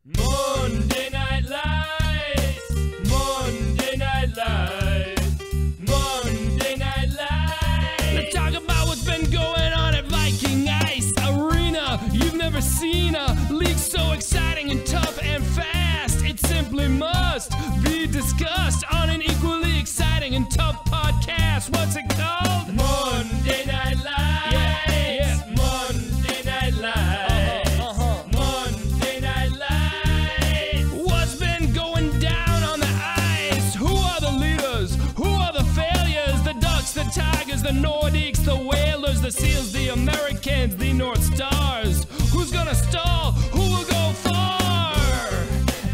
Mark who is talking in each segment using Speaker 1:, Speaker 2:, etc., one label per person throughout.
Speaker 1: Monday Night Lights, Monday Night Lights, Monday Night Lights. Let's talk about what's been going on at Viking Ice Arena. You've never seen a league so exciting and tough and fast. It simply must be discussed on an equally exciting and tough podcast. What's it called? Monday Night Lights. Yeah. Monday Night Lights. Monday Night Lights. What's been going down on the ice? Who are the leaders? Who are the failures? The Ducks, the Tigers, the Nordiques, the Whalers, the Seals, the Americans, the North Stars. Who's gonna stall? Who will go far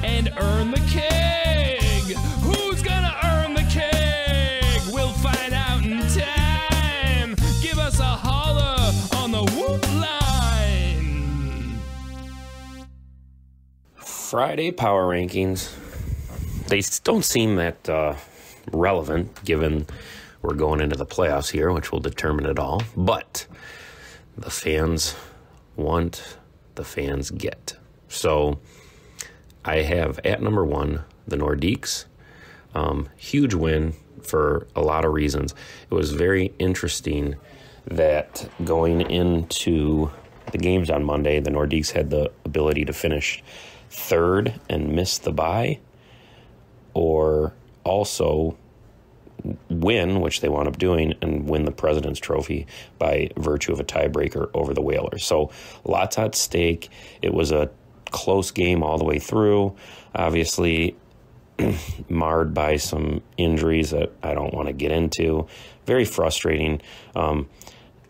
Speaker 1: and earn the keg? Who's gonna earn the keg? We'll find out in time. Give us a holler on the whoop line.
Speaker 2: Friday power rankings, they don't seem that relevant given we're going into the playoffs here, which will determine it all. But the fans want, the fans get. So I have at number one, the Nordiques. Huge win for a lot of reasons. It was very interesting that going into the games on Monday, the Nordiques had the ability to finish third and miss the bye, or also win, which they wound up doing, and win the President's Trophy by virtue of a tiebreaker over the Whalers. So lots at stake. It was a close game all the way through. Obviously marred by some injuries that I don't want to get into. Very frustrating.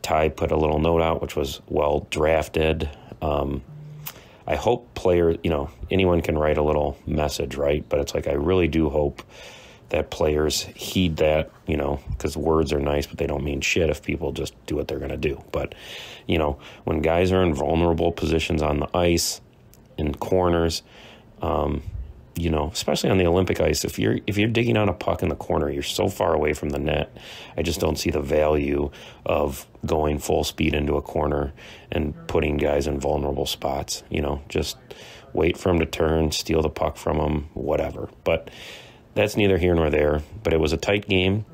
Speaker 2: Ty put a little note out, which was well drafted. I hope players, anyone can write a little message, right? But it's like, I really do hope that players heed that, because words are nice, but they don't mean shit if people just do what they're going to do. But, when guys are in vulnerable positions on the ice, in corners, especially on the Olympic ice, if you're digging out a puck in the corner, you're so far away from the net. I just don't see the value of going full speed into a corner and putting guys in vulnerable spots. Just wait for him to turn, steal the puck from him, whatever. But that's neither here nor there. But it was a tight game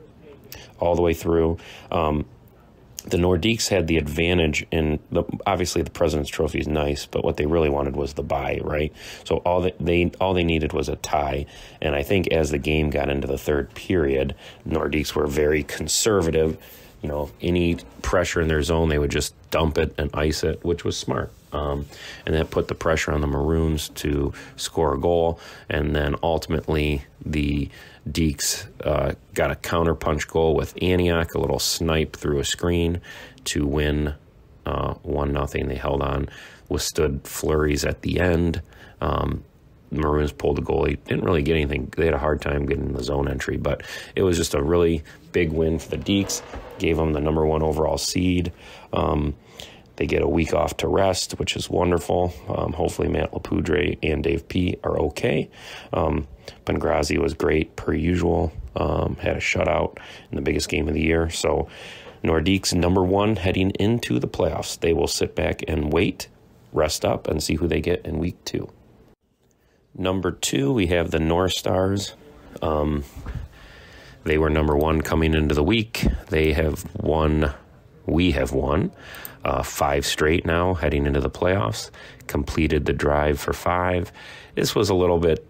Speaker 2: all the way through. The Nordiques had the advantage in obviously the President's Trophy is nice, but what they really wanted was the bye, right? So all they needed was a tie, and I think as the game got into the third period, Nordiques were very conservative. Any pressure in their zone, they would just dump it and ice it, which was smart. And that put the pressure on the Maroons to score a goal, and then ultimately the Deeks got a counterpunch goal with Antioch, a little snipe through a screen to win 1-0. They held on, withstood flurries at the end. Maroons pulled the goalie, didn't really get anything. They had a hard time getting the zone entry, but it was just a really big win for the Deeks. Gave them the number 1 overall seed. They get a week off to rest, which is wonderful. Hopefully Matt Lapoudre and Dave P are okay. Pangrazi was great per usual. Had a shutout in the biggest game of the year. So Nordiques number 1 heading into the playoffs. They will sit back and wait, rest up, and see who they get in week 2. Number 2, we have the North Stars. They were number 1 coming into the week. They have won. We have won 5 straight now heading into the playoffs. Completed the drive for 5. This was a little bit,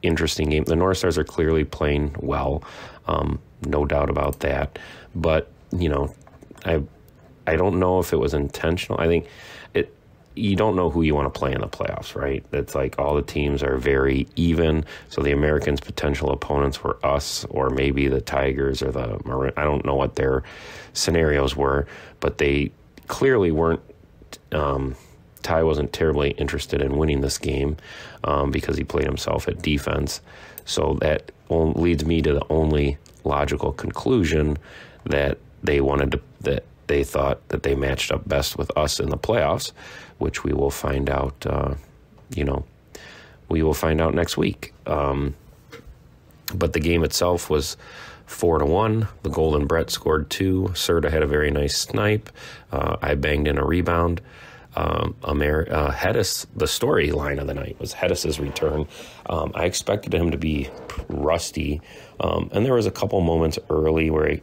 Speaker 2: interesting game. The North Stars are clearly playing well, no doubt about that. But I don't know if it was intentional. I think you don't know who you want to play in the playoffs, right? It's like all the teams are very even. So the Americans' potential opponents were us, or maybe the Tigers or the Maroons. I don't know what their scenarios were, but they clearly weren't. Ty wasn't terribly interested in winning this game because he played himself at defense. So that leads me to the only logical conclusion that they thought that they matched up best with us in the playoffs, which we will find out, we will find out next week. But the game itself was 4-1. The Golden Brett scored 2. Serta had a very nice snipe. I banged in a rebound. Hedis, the storyline of the night was Hedis' return. I expected him to be rusty, and there was a couple moments early where,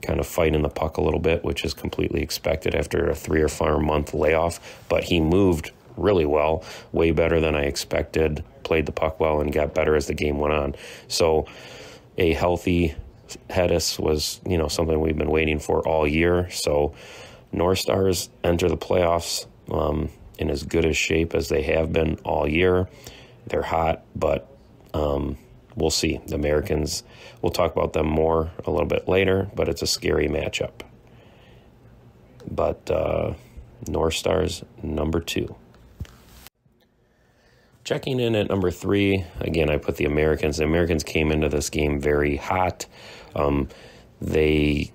Speaker 2: kind of fighting the puck a little bit, which is completely expected after a 3 or 4 month layoff, but he moved really well, way better than I expected, played the puck well, and got better as the game went on. So a healthy Hedis was, something we've been waiting for all year. So North Stars enter the playoffs in as good a shape as they have been all year. They're hot, but we'll see. The Americans, we'll talk about them more a little bit later, but it's a scary matchup. But North Stars, number 2. Checking in at number 3, again, I put the Americans. The Americans came into this game very hot. They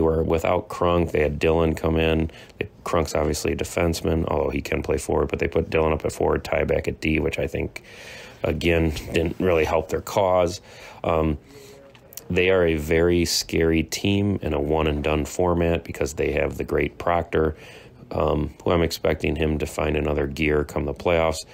Speaker 2: were without Krunk. They had Dylan come in. Krunk's obviously a defenseman, although he can play forward, but they put Dylan up at forward, Ty back at D, which I think, again, didn't really help their cause. They are a very scary team in a one-and-done format because they have the great Proctor, who I'm expecting him to find another gear come the playoffs.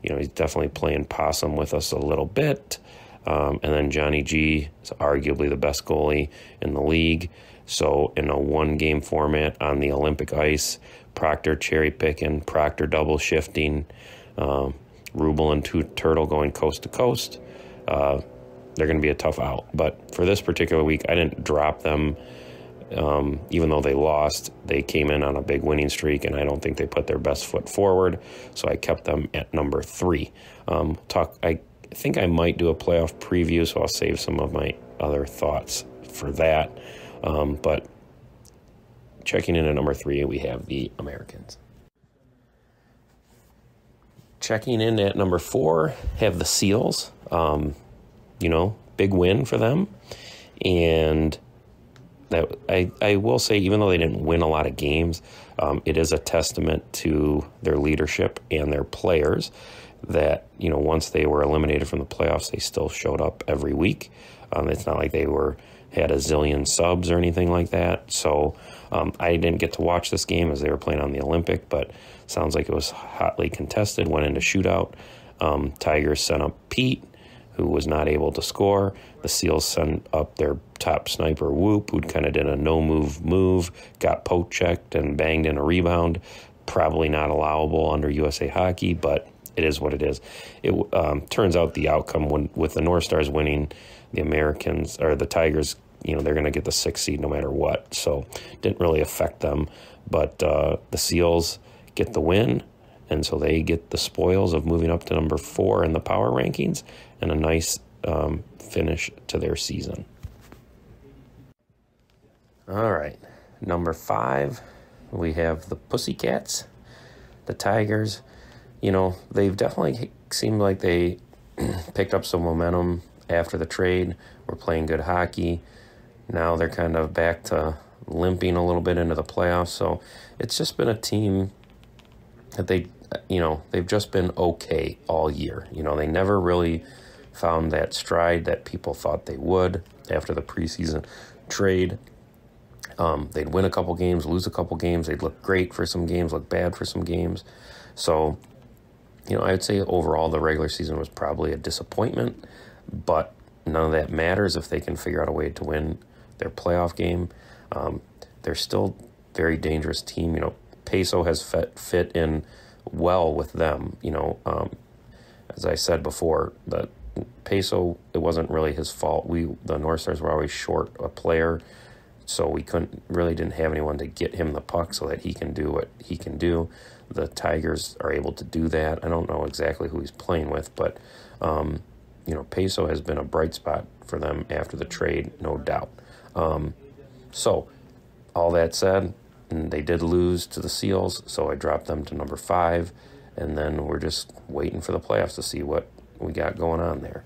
Speaker 2: He's definitely playing possum with us a little bit. And then Johnny G is arguably the best goalie in the league. So in a one-game format on the Olympic ice, Proctor cherry-picking, Proctor double-shifting, Rubel and Turtle going coast to coast, they're going to be a tough out. But for this particular week, I didn't drop them. Even though they lost, they came in on a big winning streak, and I don't think they put their best foot forward. So I kept them at number 3. I think I might do a playoff preview, so I'll save some of my other thoughts for that. But checking in at number 3, we have the Americans. Checking in at number 4, have the Seals. Big win for them. And that I will say, even though they didn't win a lot of games, it is a testament to their leadership and their players that, once they were eliminated from the playoffs, they still showed up every week. It's not like they had a zillion subs or anything like that. So I didn't get to watch this game as they were playing on the Olympic, but sounds like it was hotly contested, went into shootout. Tigers sent up Pete, who was not able to score. The Seals sent up their top sniper, Whoop, who kind of did a no-move, got poke-checked and banged in a rebound. Probably not allowable under USA Hockey, but it is what it is. It turns out the outcome, with the North Stars winning, the Americans, or the Tigers, they're going to get the 6th seed no matter what. So didn't really affect them. But the Seals get the win, and so they get the spoils of moving up to number 4 in the power rankings and a nice finish to their season. All right, number 5, we have the Pussycats, the Tigers. They've definitely seemed like they picked up some momentum after the trade. We're playing good hockey. Now they're kind of back to limping a little bit into the playoffs. So it's just been a team that they've just been okay all year. They never really found that stride that people thought they would after the preseason trade. They'd win a couple games, lose a couple games. They'd look great for some games, look bad for some games. So, I'd say overall the regular season was probably a disappointment, but none of that matters if they can figure out a way to win their playoff game. They're still a very dangerous team. Peso has fit in well with them. As I said before, the Peso, it wasn't really his fault. The North Stars were always short a player, so we didn't have anyone to get him the puck so that he can do what he can do. The Tigers are able to do that. I don't know exactly who he's playing with, but Peso has been a bright spot for them after the trade, no doubt. So all that said, they did lose to the Seals, so I dropped them to number 5, and then we're just waiting for the playoffs to see what we got going on there.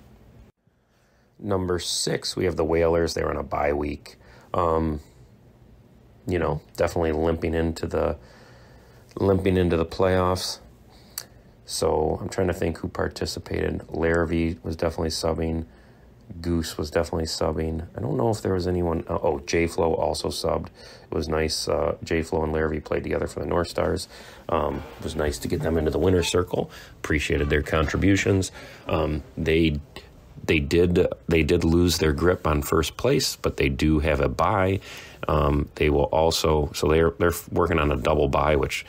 Speaker 2: Number 6, we have the Whalers. They're on a bye week. Definitely limping into the playoffs. So I'm trying to think who participated. Larrabee was definitely subbing. Goose was definitely subbing. I don't know if there was anyone. Oh, J-Flow also subbed. It was nice. J-Flow and Larrabee played together for the North Stars. It was nice to get them into the winner's circle. Appreciated their contributions. They did lose their grip on first place, but they do have a bye. They will also, so they're working on a double bye, which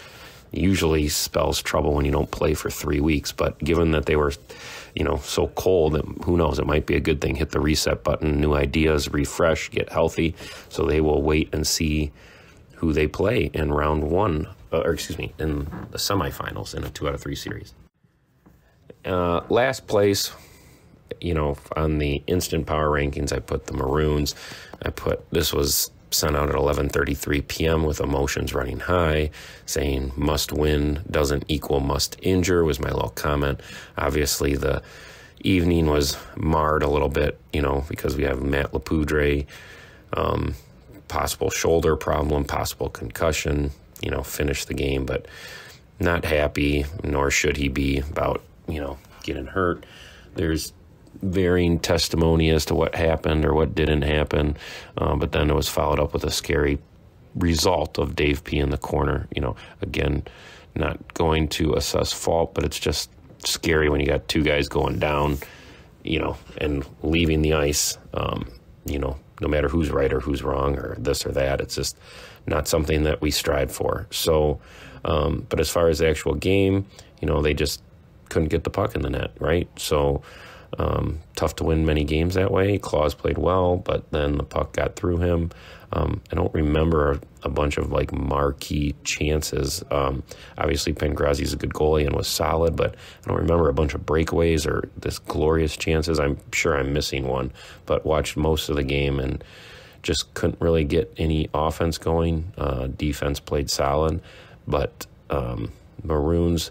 Speaker 2: usually spells trouble when you don't play for 3 weeks. But given that they were, so cold, who knows, it might be a good thing. Hit the reset button, new ideas, refresh, get healthy. So they will wait and see who they play in round one, in the semifinals in a 2 out of 3 series. Last place, on the instant power rankings, I put the Maroons. This was sent out at 11:33 p.m. with emotions running high, saying must win doesn't equal must injure was my little comment. Obviously, the evening was marred a little bit, because we have Matt Lapoudre, possible shoulder problem, possible concussion, finished the game, but not happy, nor should he be about, getting hurt. There's varying testimony as to what happened or what didn't happen, but then it was followed up with a scary result of Dave P in the corner. Again, not going to assess fault, but it's just scary when you got 2 guys going down, and leaving the ice, no matter who's right or who's wrong or this or that. It's just not something that we strive for. So, but as far as the actual game, they just couldn't get the puck in the net, right? So, tough to win many games that way. Claus played well, but then the puck got through him. I don't remember a bunch of marquee chances. Obviously, Pengrazi's a good goalie and was solid, but I don't remember a bunch of breakaways or this glorious chances. I'm sure I'm missing one, but watched most of the game and just couldn't really get any offense going. Defense played solid, but Maroons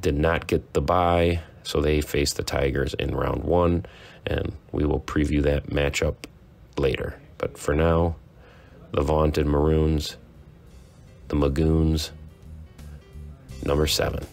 Speaker 2: did not get the bye. So they face the Tigers in round 1, and we will preview that matchup later. But for now, the vaunted Maroons, the Magoons, number 7.